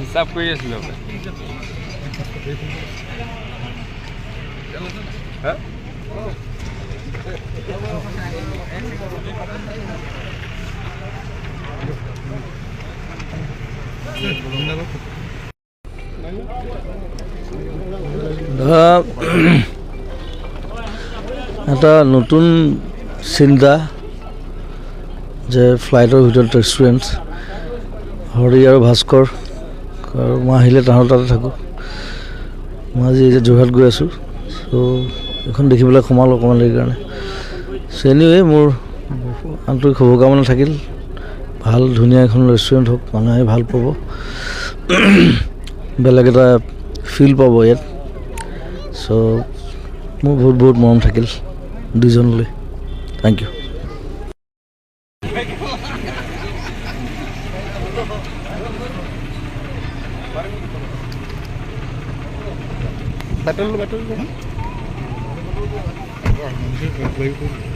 হিসাব কৰে আসলে হ্যাঁ এটা নতুন চিন্তা যে ফ্লাইটৰ ভিতৰত ৰেষ্টুৰেণ্ট হৰি আৰু ভাস্কৰ আৰু মই আহিলে তাহাঁতৰ তাতে থাকোঁ মই আজি এতিয়া যোৰহাট গৈ আছোঁ চ' এইখন দেখিবলৈ সোমালোঁ অকণমান দেৰিৰ কাৰণে চ' এনিৱে মোৰ আন্তৰিক শুভকামনা থাকিল ভাল ধুনীয়া এখন ৰেষ্টুৰেণ্ট হওক মানুহে ভাল পাব বেলেগ এটা ফিল পাব ইয়াত চ' মোৰ বহুত বহুত মৰম থাকিল দুইজনলৈ থেংক ইউ Betul.